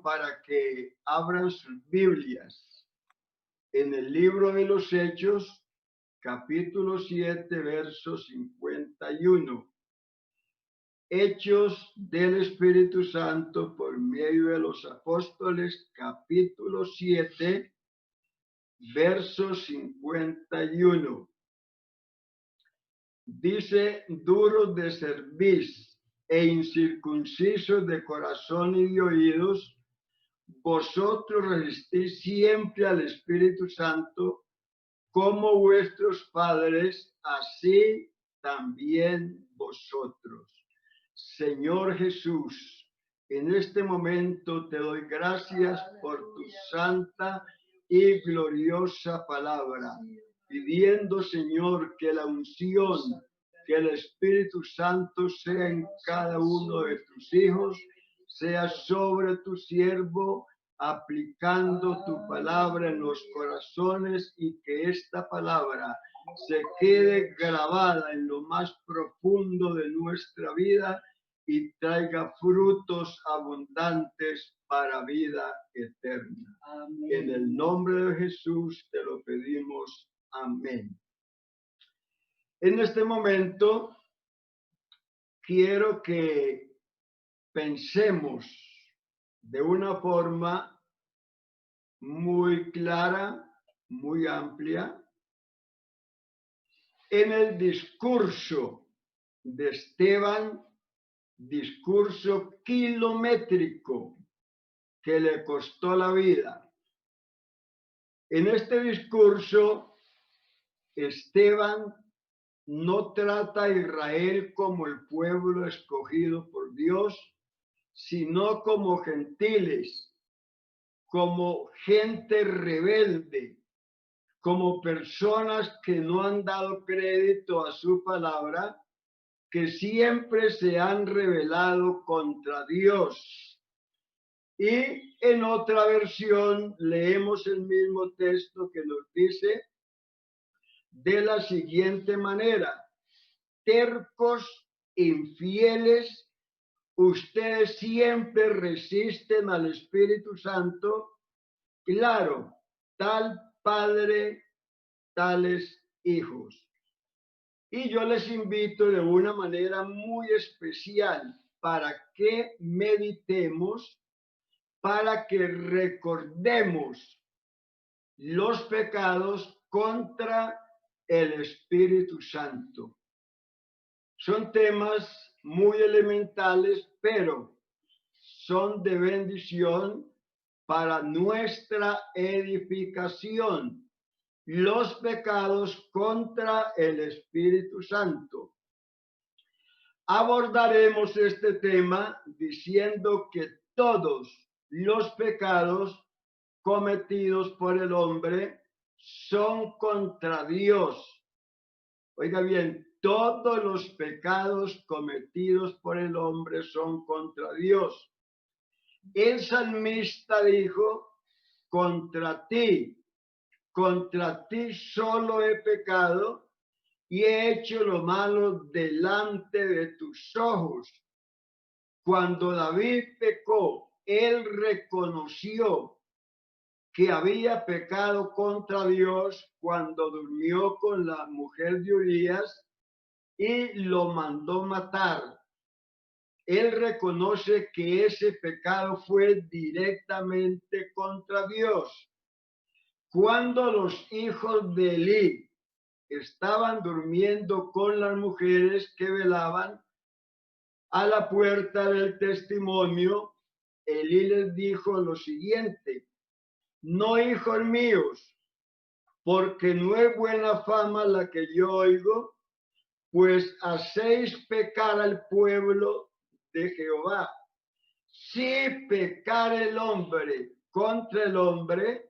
para que abran sus Biblias en el libro de los Hechos, capítulo 7, verso 51. Hechos del Espíritu Santo por medio de los apóstoles, capítulo 7, verso 51. Dice: duros de cerviz e incircuncisos de corazón y de oídos, vosotros resistís siempre al Espíritu Santo, como vuestros padres, así también vosotros. Señor Jesús, en este momento te doy gracias por tu santa y gloriosa palabra, pidiendo, Señor, que la unción, que el Espíritu Santo sea en cada uno de tus hijos, sea sobre tu siervo, aplicando tu palabra en los corazones, y que esta palabra se quede grabada en lo más profundo de nuestra vida y traiga frutos abundantes para vida eterna. Amén. En el nombre de Jesús te lo pedimos. Amén. En este momento quiero que pensemos de una forma muy clara, muy amplia, en el discurso de Esteban, discurso kilométrico que le costó la vida. En este discurso, Esteban no trata a Israel como el pueblo escogido por Dios, sino como gentiles, como gente rebelde, como personas que no han dado crédito a su palabra, que siempre se han rebelado contra Dios. Y en otra versión leemos el mismo texto que nos dice de la siguiente manera: tercos, infieles, ustedes siempre resisten al Espíritu Santo. Claro, tal padre, tales hijos. Y yo les invito de una manera muy especial para que meditemos, para que recordemos los pecados contra el Espíritu Santo. Son temas muy elementales, pero son de bendición para nuestra edificación. Los pecados contra el Espíritu Santo. Abordaremos este tema diciendo que todos los pecados cometidos por el hombre son contra Dios. Oiga bien, todos los pecados cometidos por el hombre son contra Dios. El salmista dijo: contra ti solo he pecado y he hecho lo malo delante de tus ojos. Cuando David pecó, él reconoció que había pecado contra Dios cuando durmió con la mujer de Urías y lo mandó matar. Él reconoce que ese pecado fue directamente contra Dios. Cuando los hijos de Elí estaban durmiendo con las mujeres que velaban a la puerta del testimonio, Elí les dijo lo siguiente: no, hijos míos, porque no es buena fama la que yo oigo, pues hacéis pecar al pueblo de Jehová. Si pecar el hombre contra el hombre,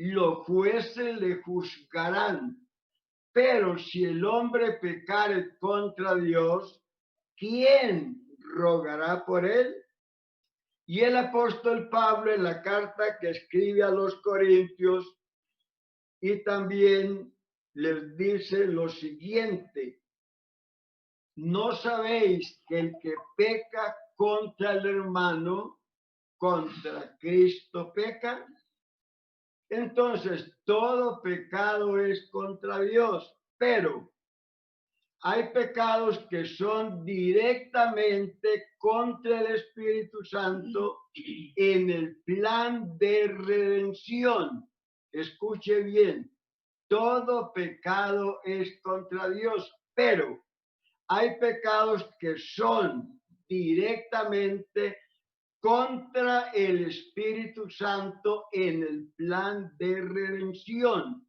los jueces le juzgarán. Pero si el hombre pecare contra Dios, ¿quién rogará por él? Y el apóstol Pablo, en la carta que escribe a los Corintios, y también les dice lo siguiente: ¿no sabéis que el que peca contra el hermano contra Cristo peca? Entonces, todo pecado es contra Dios, pero hay pecados que son directamente contra el Espíritu Santo en el plan de redención. Escuche bien, todo pecado es contra Dios, pero hay pecados que son directamente contra el Espíritu Santo en el plan de redención.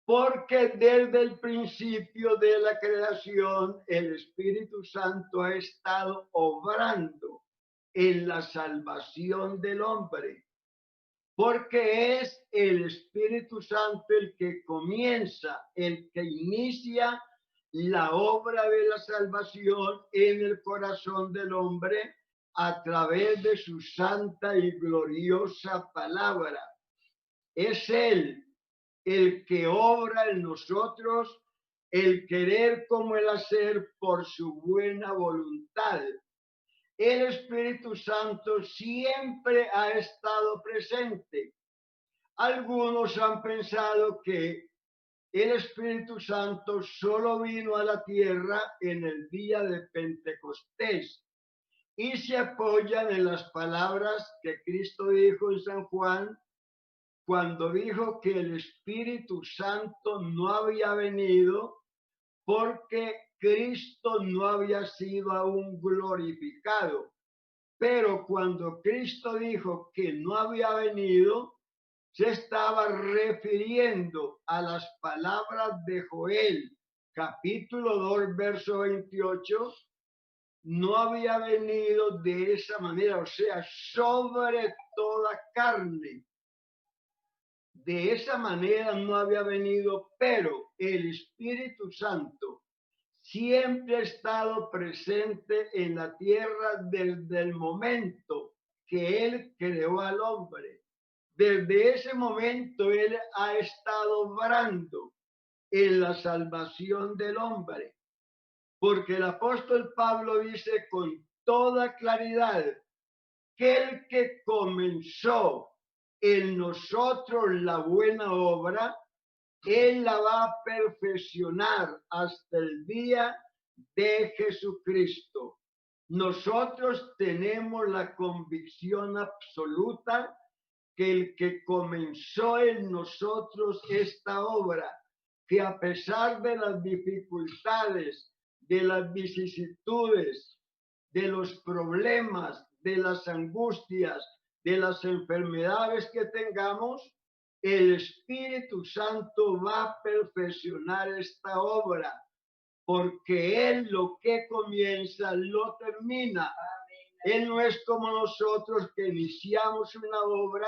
Porque desde el principio de la creación, el Espíritu Santo ha estado obrando en la salvación del hombre. Porque es el Espíritu Santo el que comienza, el que inicia la obra de la salvación en el corazón del hombre a través de su santa y gloriosa palabra. Es Él el que obra en nosotros el querer como el hacer por su buena voluntad. El Espíritu Santo siempre ha estado presente. Algunos han pensado que el Espíritu Santo solo vino a la tierra en el día de Pentecostés y se apoyan en las palabras que Cristo dijo en San Juan cuando dijo que el Espíritu Santo no había venido porque Cristo no había sido aún glorificado. Pero cuando Cristo dijo que no había venido, se estaba refiriendo a las palabras de Joel, capítulo 2, verso 28. No había venido de esa manera, o sea, sobre toda carne. De esa manera no había venido, pero el Espíritu Santo siempre ha estado presente en la tierra desde el momento que Él creó al hombre. Desde ese momento Él ha estado obrando en la salvación del hombre. Porque el apóstol Pablo dice con toda claridad que el que comenzó en nosotros la buena obra, Él la va a perfeccionar hasta el día de Jesucristo. Nosotros tenemos la convicción absoluta que el que comenzó en nosotros esta obra, que a pesar de las dificultades, de las vicisitudes, de los problemas, de las angustias, de las enfermedades que tengamos, el Espíritu Santo va a perfeccionar esta obra, porque Él lo que comienza lo termina. Él no es como nosotros que iniciamos una obra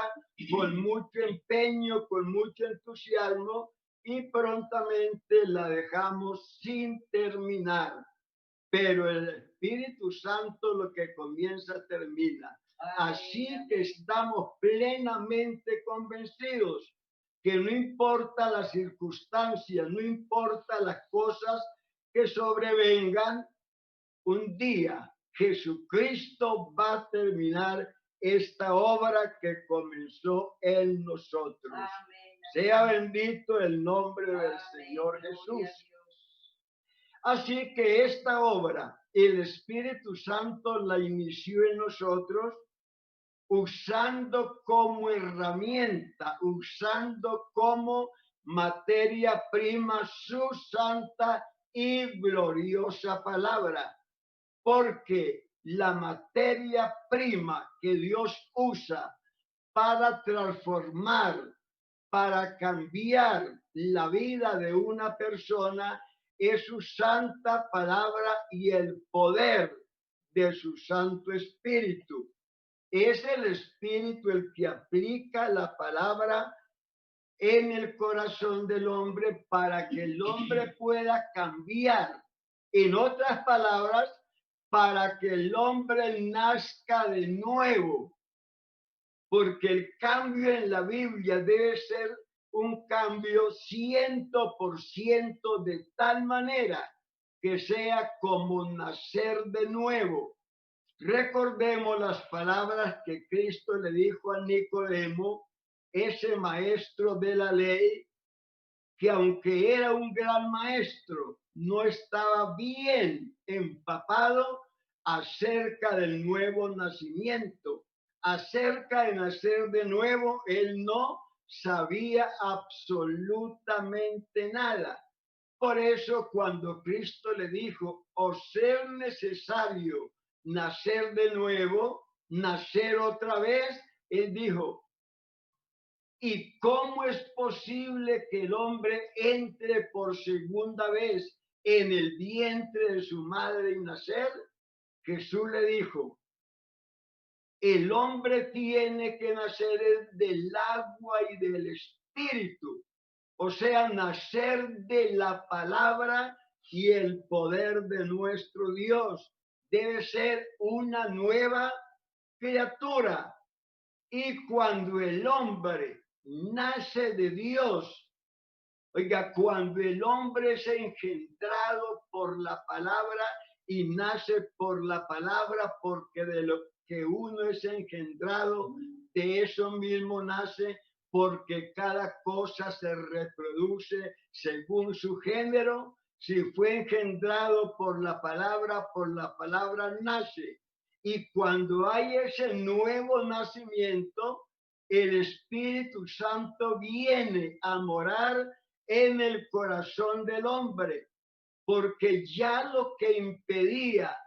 con mucho empeño, con mucho entusiasmo y prontamente la dejamos sin terminar. Pero el Espíritu Santo lo que comienza termina. Así que estamos plenamente convencidos que no importa las circunstancias, no importa las cosas que sobrevengan, un día Jesucristo va a terminar esta obra que comenzó en nosotros. Amén. Sea bendito el nombre del Señor Jesús. Así que esta obra, el Espíritu Santo la inició en nosotros usando como herramienta, usando como materia prima su santa y gloriosa palabra. Porque la materia prima que Dios usa para transformar, para cambiar la vida de una persona es su santa palabra y el poder de su Santo Espíritu. Es el Espíritu el que aplica la palabra en el corazón del hombre para que el hombre pueda cambiar. En otras palabras, para que el hombre nazca de nuevo. Porque el cambio en la Biblia debe ser un cambio 100% de tal manera que sea como nacer de nuevo. Recordemos las palabras que Cristo le dijo a Nicodemo, ese maestro de la ley, que aunque era un gran maestro, no estaba bien empapado acerca del nuevo nacimiento, acerca de nacer de nuevo. Él no sabía absolutamente nada. Por eso cuando Cristo le dijo, os ser necesario nacer de nuevo, nacer otra vez, él dijo, ¿y cómo es posible que el hombre entre por segunda vez en el vientre de su madre y nacer? Jesús le dijo, el hombre tiene que nacer del agua y del espíritu, o sea, nacer de la palabra y el poder de nuestro Dios. Debe ser una nueva criatura. Y cuando el hombre nace de Dios, oiga, cuando el hombre es engendrado por la palabra y nace por la palabra, porque de lo que uno es engendrado, de eso mismo nace, porque cada cosa se reproduce según su género. Si fue engendrado por la palabra nace. Y cuando hay ese nuevo nacimiento, el Espíritu Santo viene a morar en el corazón del hombre, porque ya lo que impedía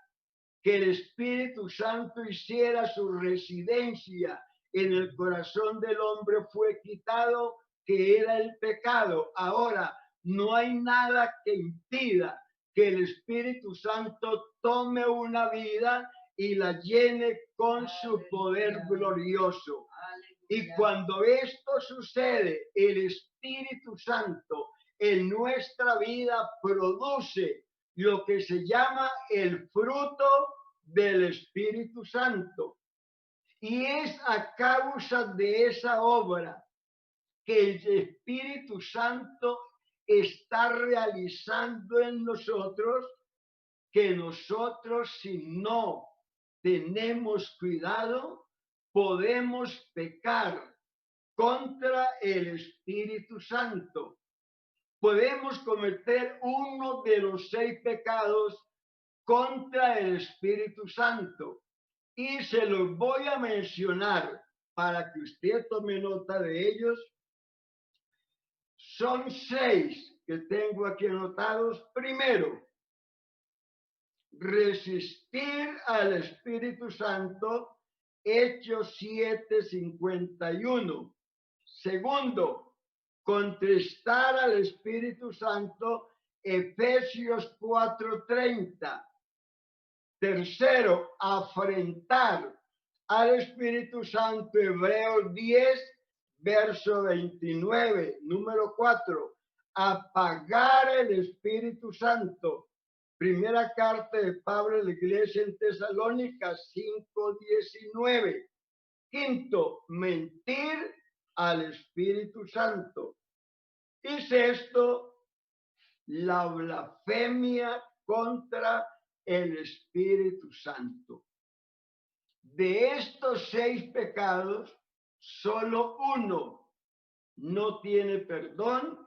que el Espíritu Santo hiciera su residencia en el corazón del hombre fue quitado, que era el pecado. Ahora, no hay nada que impida que el Espíritu Santo tome una vida y la llene con su poder glorioso. Y cuando esto sucede, el Espíritu Santo en nuestra vida produce lo que se llama el fruto del Espíritu Santo. Y es a causa de esa obra que el Espíritu Santo está realizando en nosotros, que nosotros, si no tenemos cuidado, podemos pecar contra el Espíritu Santo. Podemos cometer uno de los 6 pecados contra el Espíritu Santo. Y se los voy a mencionar para que usted tome nota de ellos. Son 6 que tengo aquí anotados. Primero, resistir al Espíritu Santo, Hechos 7:51. Segundo, contristar al Espíritu Santo, Efesios 4:30. Tercero, afrentar al Espíritu Santo, Hebreos 10:29. Número 4, apagar el Espíritu Santo. Primera carta de Pablo a la iglesia en Tesalónica 5:19. Quinto, mentir al Espíritu Santo. Y sexto, la blasfemia contra el Espíritu Santo. De estos 6 pecados, solo uno no tiene perdón,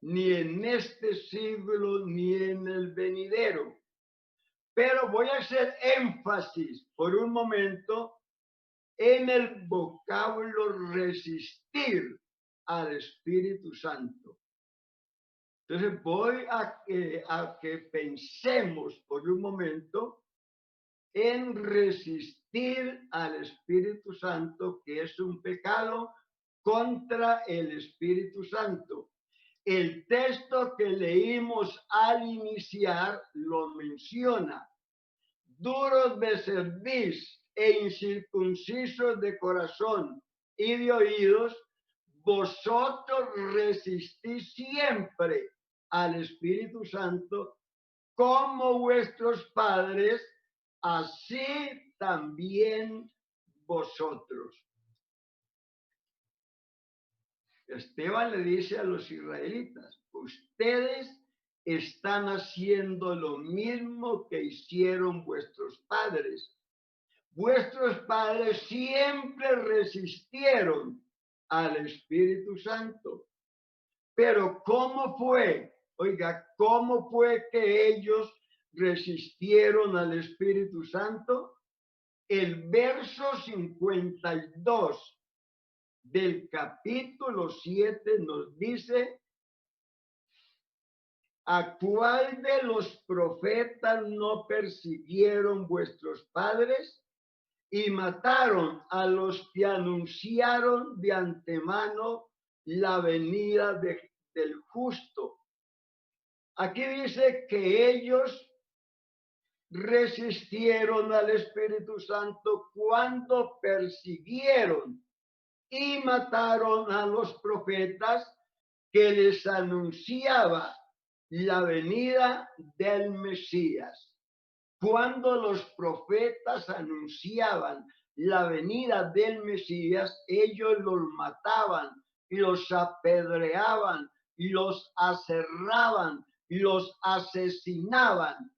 ni en este siglo ni en el venidero. Pero voy a hacer énfasis por un momento en el vocablo resistir al Espíritu Santo. Entonces voy a que pensemos por un momento en resistir al Espíritu Santo, que es un pecado contra el Espíritu Santo. El texto que leímos al iniciar lo menciona. Duros de cerviz e incircuncisos de corazón y de oídos, vosotros resistís siempre al Espíritu Santo, como vuestros padres, así también vosotros. Esteban le dice a los israelitas, ustedes están haciendo lo mismo que hicieron vuestros padres. vuestros padres siempre resistieron al Espíritu Santo. Pero ¿cómo fue? Oiga, ¿cómo fue que ellos resistieron al Espíritu Santo? El verso 52 del capítulo 7 nos dice: ¿a cuál de los profetas no persiguieron vuestros padres y mataron a los que anunciaron de antemano la venida del justo? Aquí dice que ellos resistieron al Espíritu Santo cuando persiguieron y mataron a los profetas que les anunciaba la venida del Mesías. Cuando los profetas anunciaban la venida del Mesías, ellos los mataban, los apedreaban, los aserraban, los asesinaban.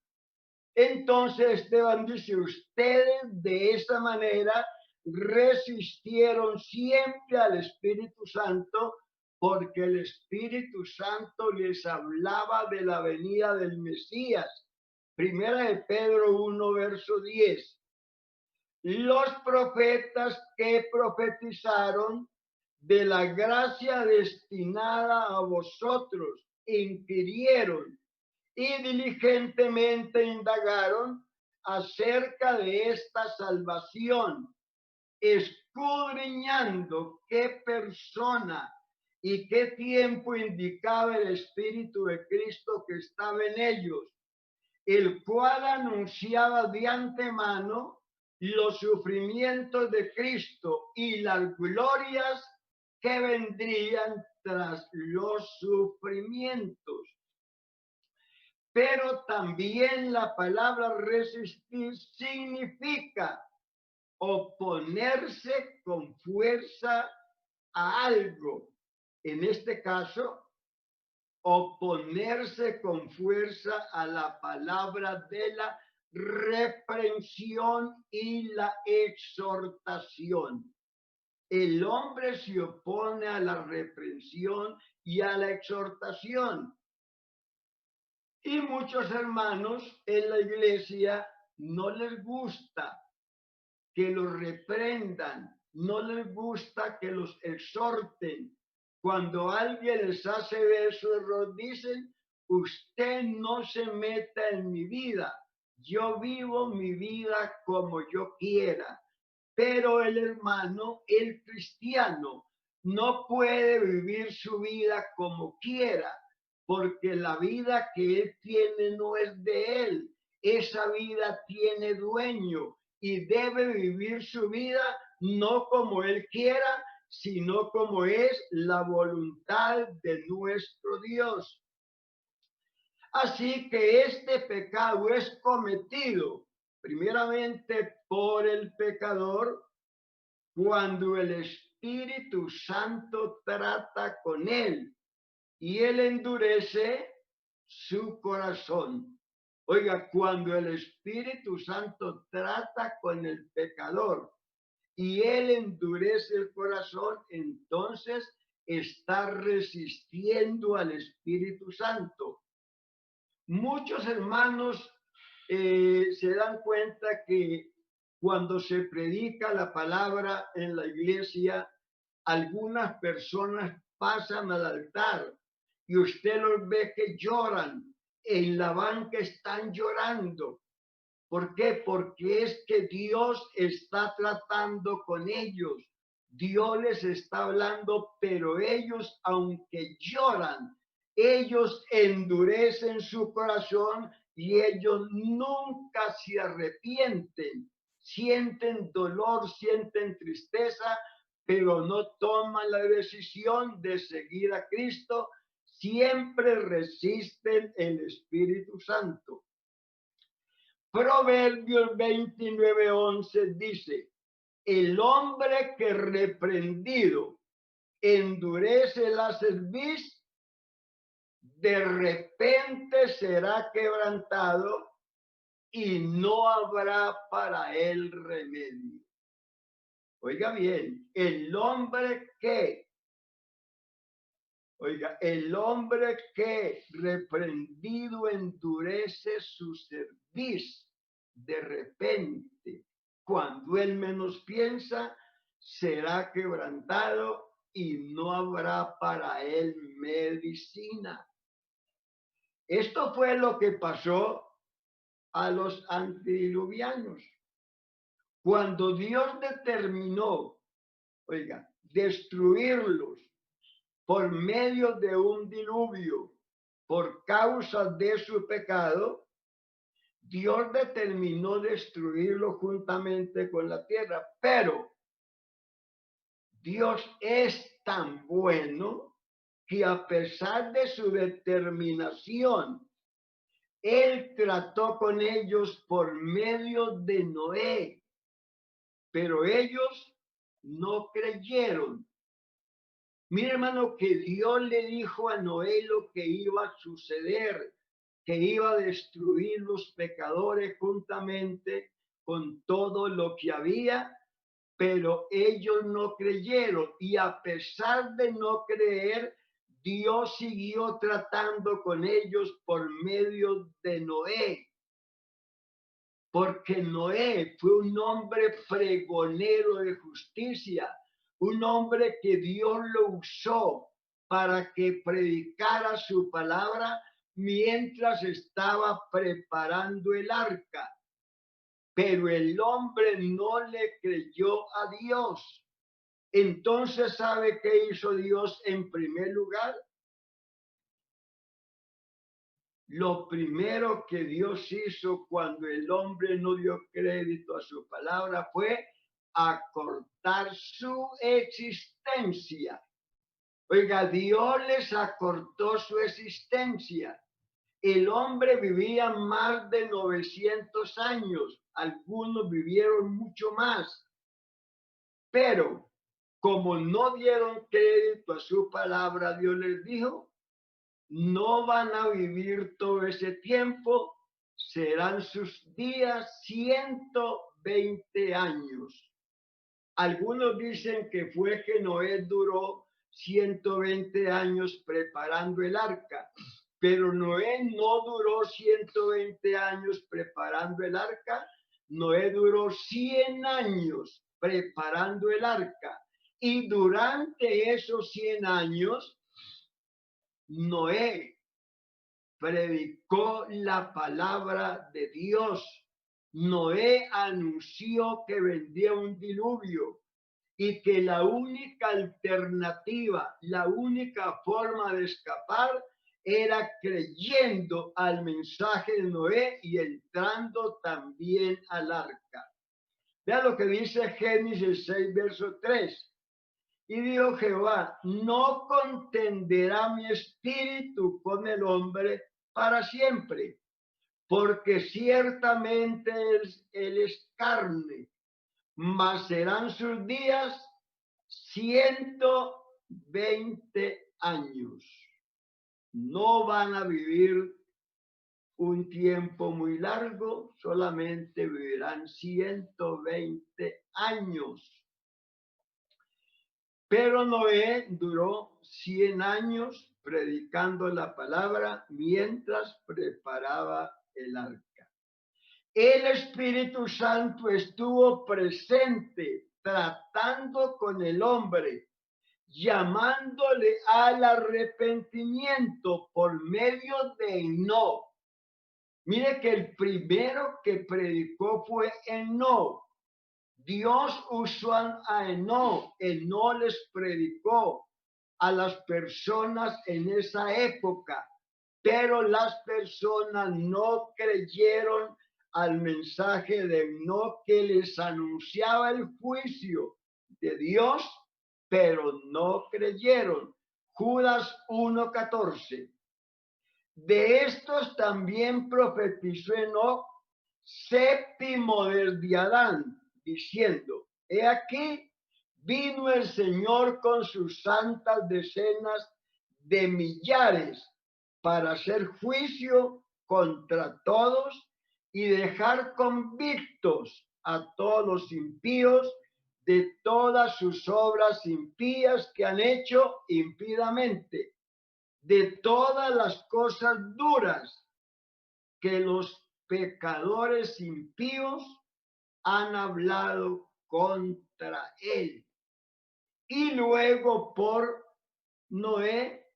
Entonces Esteban dice: ustedes de esa manera resistieron siempre al Espíritu Santo, porque el Espíritu Santo les hablaba de la venida del Mesías. Primera de Pedro 1, verso 10. Los profetas que profetizaron de la gracia destinada a vosotros inquirieron y diligentemente indagaron acerca de esta salvación, escudriñando qué persona y qué tiempo indicaba el Espíritu de Cristo que estaba en ellos, el cual anunciaba de antemano los sufrimientos de Cristo y las glorias que vendrían tras los sufrimientos. Pero también la palabra resistir significa oponerse con fuerza a algo. En este caso, oponerse con fuerza a la palabra de la reprensión y la exhortación. El hombre se opone a la reprensión y a la exhortación. Y muchos hermanos en la iglesia no les gusta que los reprendan, no les gusta que los exhorten. Cuando alguien les hace ver su error, dicen: usted no se meta en mi vida, yo vivo mi vida como yo quiera. Pero el hermano, el cristiano, no puede vivir su vida como quiera, porque la vida que él tiene no es de él. Esa vida tiene dueño y debe vivir su vida no como él quiera, sino como es la voluntad de nuestro Dios. Así que este pecado es cometido primeramente por el pecador cuando el Espíritu Santo trata con él y él endurece su corazón. Oiga, cuando el Espíritu Santo trata con el pecador y él endurece el corazón, entonces está resistiendo al Espíritu Santo. Muchos hermanos se dan cuenta que cuando se predica la palabra en la iglesia, algunas personas pasan al altar y usted los ve que lloran, en la banca están llorando. ¿Por qué? Porque es que Dios está tratando con ellos. Dios les está hablando, pero ellos, aunque lloran, ellos endurecen su corazón y ellos nunca se arrepienten. Sienten dolor, sienten tristeza, pero no toman la decisión de seguir a Cristo. Siempre resisten el Espíritu Santo. Proverbios 29:11 dice: el hombre que reprendido endurece la cerviz, de repente será quebrantado y no habrá para él remedio. Oiga bien, el hombre que reprendido endurece su cerviz de repente, cuando él menos piensa, será quebrantado y no habrá para él medicina. Esto fue lo que pasó a los antediluvianos. Cuando Dios determinó, destruirlos por medio de un diluvio, por causa de su pecado, Dios determinó destruirlo juntamente con la tierra. Pero Dios es tan bueno que a pesar de su determinación, Él trató con ellos por medio de Noé, pero ellos no creyeron. Mira, hermano, que Dios le dijo a Noé lo que iba a suceder, que iba a destruir los pecadores juntamente con todo lo que había, pero ellos no creyeron. Y a pesar de no creer, Dios siguió tratando con ellos por medio de Noé. Porque Noé fue un hombre pregonero de justicia, un hombre que Dios lo usó para que predicara su palabra mientras estaba preparando el arca. Pero el hombre no le creyó a Dios. Entonces, ¿sabe qué hizo Dios en primer lugar? Lo primero que Dios hizo cuando el hombre no dio crédito a su palabra fue acortar su existencia. Oiga, Dios les acortó su existencia. El hombre vivía más de 900 años, algunos vivieron mucho más, pero como no dieron crédito a su palabra, Dios les dijo: no van a vivir todo ese tiempo, serán sus días 120 años. Algunos dicen que fue que Noé duró 120 años preparando el arca, pero Noé no duró 120 años preparando el arca, Noé duró 100 años preparando el arca. Y durante esos 100 años, Noé predicó la palabra de Dios. Noé anunció que vendría un diluvio y que la única alternativa, la única forma de escapar era creyendo al mensaje de Noé y entrando también al arca. Vea lo que dice Génesis 6, verso 3. Y dijo Jehová: no contenderá mi espíritu con el hombre para siempre, porque ciertamente él es carne, mas serán sus días 120 años. No van a vivir un tiempo muy largo, solamente vivirán 120 años. Pero Noé duró 100 años predicando la palabra mientras preparaba el arca. El Espíritu Santo estuvo presente tratando con el hombre, llamándole al arrepentimiento por medio de Enoc. Mire que el primero que predicó fue Enoc. Dios usó a Enoc. Enoc les predicó a las personas en esa época, pero las personas no creyeron al mensaje de Enoc, que les anunciaba el juicio de Dios, pero no creyeron. Judas 1:14. De estos también profetizó Enoc, séptimo desde Adán, diciendo: he aquí, vino el Señor con sus santas decenas de millares para hacer juicio contra todos y dejar convictos a todos los impíos de todas sus obras impías que han hecho impíamente, de todas las cosas duras que los pecadores impíos han hablado contra él. Y luego por Noé,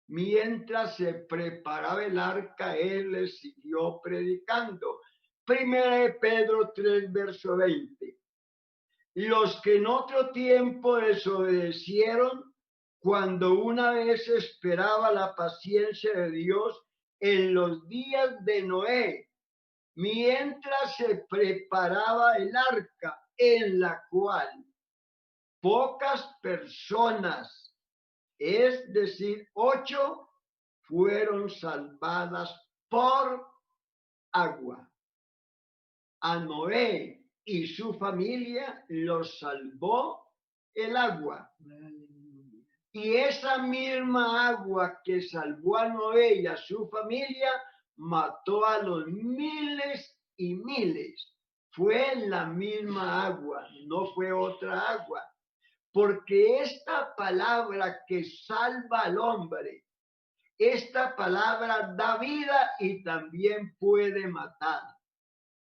mientras se preparaba el arca, él les siguió predicando. Primera de Pedro 3, verso 20. Los que en otro tiempo desobedecieron, cuando una vez esperaba la paciencia de Dios en los días de Noé, mientras se preparaba el arca, en la cual pocas personas, es decir, 8, fueron salvadas por agua. A Noé y su familia los salvó el agua. Y esa misma agua que salvó a Noé y a su familia mató a los miles y miles. Fue la misma agua, no fue otra agua. Porque esta palabra que salva al hombre, esta palabra da vida y también puede matar.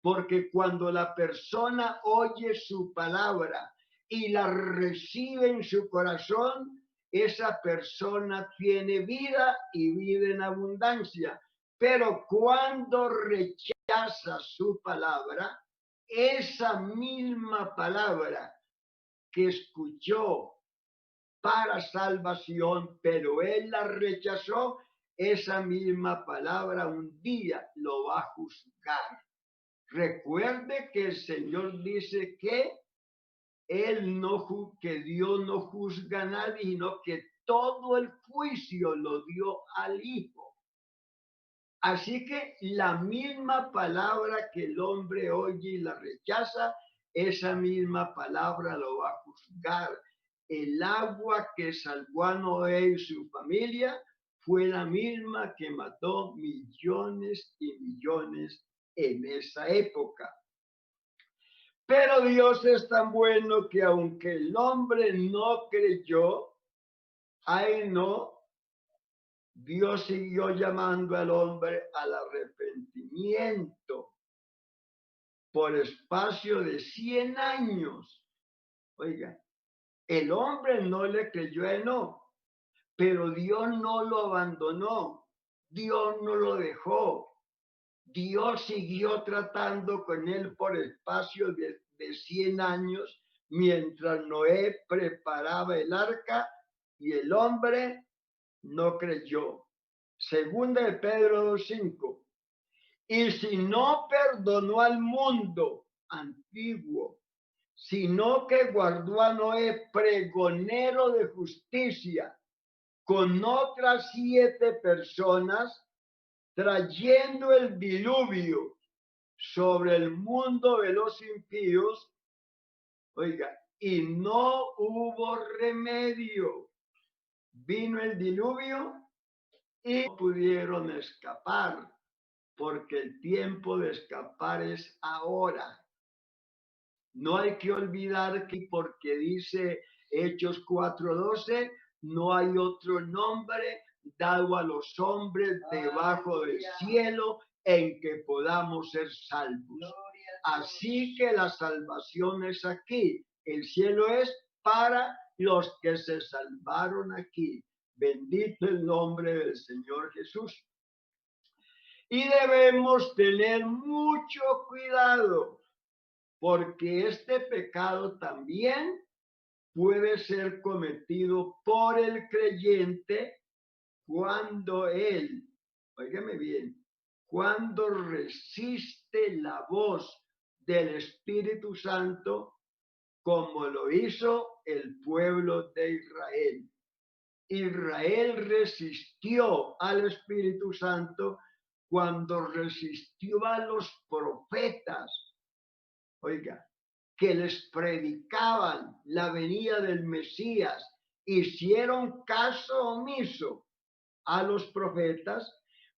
Porque cuando la persona oye su palabra y la recibe en su corazón, esa persona tiene vida y vida en abundancia. Pero cuando rechaza su palabra, esa misma palabra que escuchó para salvación, pero él la rechazó, esa misma palabra un día lo va a juzgar. Recuerde que el Señor dice que que Dios no juzga a nadie, sino que todo el juicio lo dio al Hijo. Así que la misma palabra que el hombre oye y la rechaza, esa misma palabra lo va a juzgar. El agua que salvó a Noé y su familia fue la misma que mató millones y millones en esa época. Pero Dios es tan bueno que aunque el hombre no creyó, Dios siguió llamando al hombre al arrepentimiento por espacio de 100 años. Oiga, el hombre no le creyó a Enoc, pero Dios no lo abandonó, Dios no lo dejó. Dios siguió tratando con él por espacio de 100 años mientras Noé preparaba el arca y el hombre no creyó. Segunda de Pedro 2:5. Y si no perdonó al mundo antiguo, sino que guardó a Noé pregonero de justicia con otras 7 personas, trayendo el diluvio sobre el mundo de los impíos, oiga, y no hubo remedio. Vino el diluvio y no pudieron escapar, porque el tiempo de escapar es ahora. No hay que olvidar que porque dice Hechos 4:12, no hay otro nombre dado a los hombres debajo del cielo en que podamos ser salvos. Así que la salvación es aquí. El cielo es para los que se salvaron aquí. Bendito el nombre del Señor Jesús. Y debemos tener mucho cuidado, porque este pecado también puede ser cometido por el creyente cuando él, óigame bien, cuando resiste la voz del Espíritu Santo, como lo hizo el pueblo de Israel. Israel resistió al Espíritu Santo cuando resistió a los profetas, oiga, que les predicaban la venida del Mesías. Hicieron caso omiso a los profetas,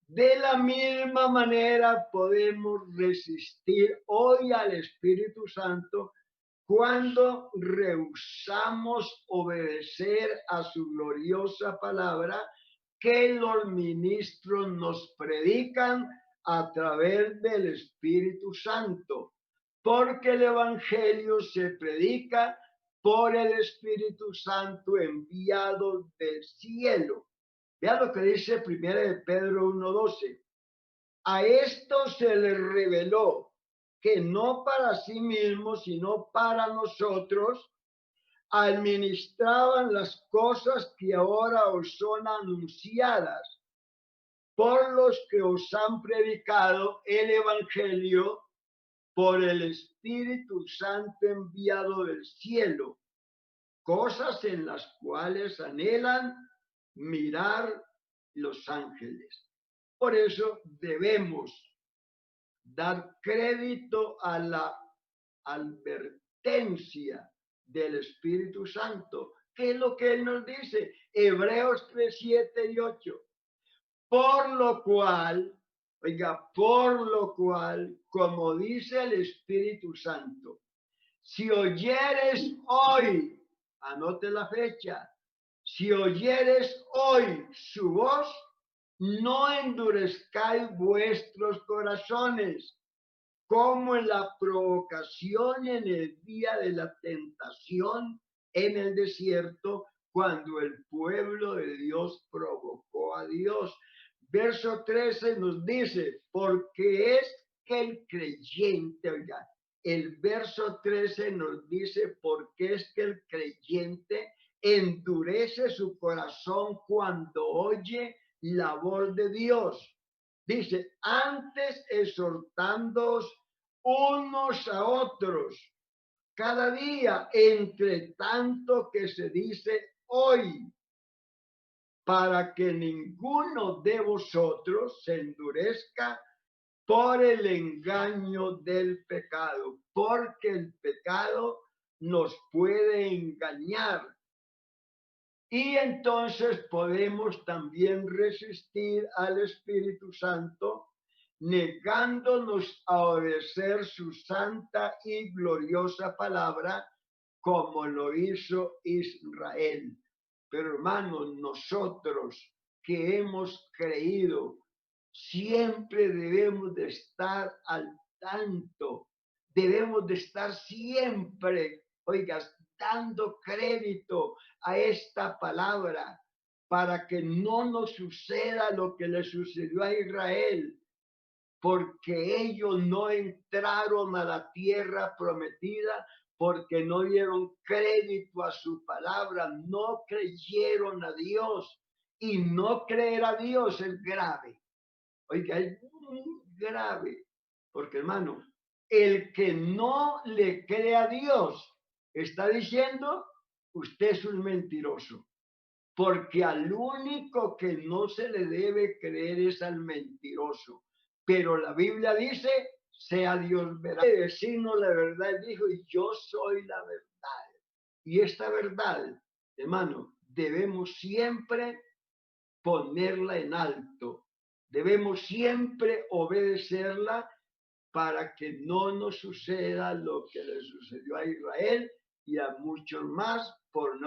De la misma manera podemos resistir hoy al Espíritu Santo cuando rehusamos obedecer a su gloriosa palabra que los ministros nos predican a través del Espíritu Santo, porque el Evangelio se predica por el Espíritu Santo enviado del cielo. Vea lo que dice 1 de Pedro 1:12. A esto se le reveló que no para sí mismo, sino para nosotros, administraban las cosas que ahora os son anunciadas por los que os han predicado el Evangelio por el Espíritu Santo enviado del cielo, cosas en las cuales anhelan mirar los ángeles. Por eso debemos dar crédito a la advertencia del Espíritu Santo. ¿Qué es lo que Él nos dice? Hebreos 3, 7 y 8. Por lo cual, oiga, por lo cual, como dice el Espíritu Santo, si oyeres hoy, anote la fecha, si oyeres hoy su voz, no endurezcáis vuestros corazones, como en la provocación en el día de la tentación en el desierto, cuando el pueblo de Dios provocó a Dios. Verso 13 nos dice, porque es que el creyente, oiga, el verso 13 nos dice, porque es que el creyente endurece su corazón cuando oye la voz de Dios. Dice, antes exhortándoos unos a otros cada día, entre tanto que se dice hoy, para que ninguno de vosotros se endurezca por el engaño del pecado, porque el pecado nos puede engañar. Y entonces podemos también resistir al Espíritu Santo negándonos a obedecer su santa y gloriosa palabra como lo hizo Israel. Pero hermanos, nosotros que hemos creído, siempre debemos de estar al tanto, debemos de estar siempre, oigas, dando crédito a esta palabra para que no nos suceda lo que le sucedió a Israel, porque ellos no entraron a la tierra prometida, porque no dieron crédito a su palabra, no creyeron a Dios. Y no creer a Dios es grave. Oiga, es muy grave, porque hermano, el que no le cree a Dios está diciendo, usted es un mentiroso, porque al único que no se le debe creer es al mentiroso. Pero la Biblia dice, sea Dios verdad. Decirnos la verdad, dijo, y yo soy la verdad. Y esta verdad, hermano, debemos siempre ponerla en alto. Debemos siempre obedecerla para que no nos suceda lo que le sucedió a Israel y a muchos más por no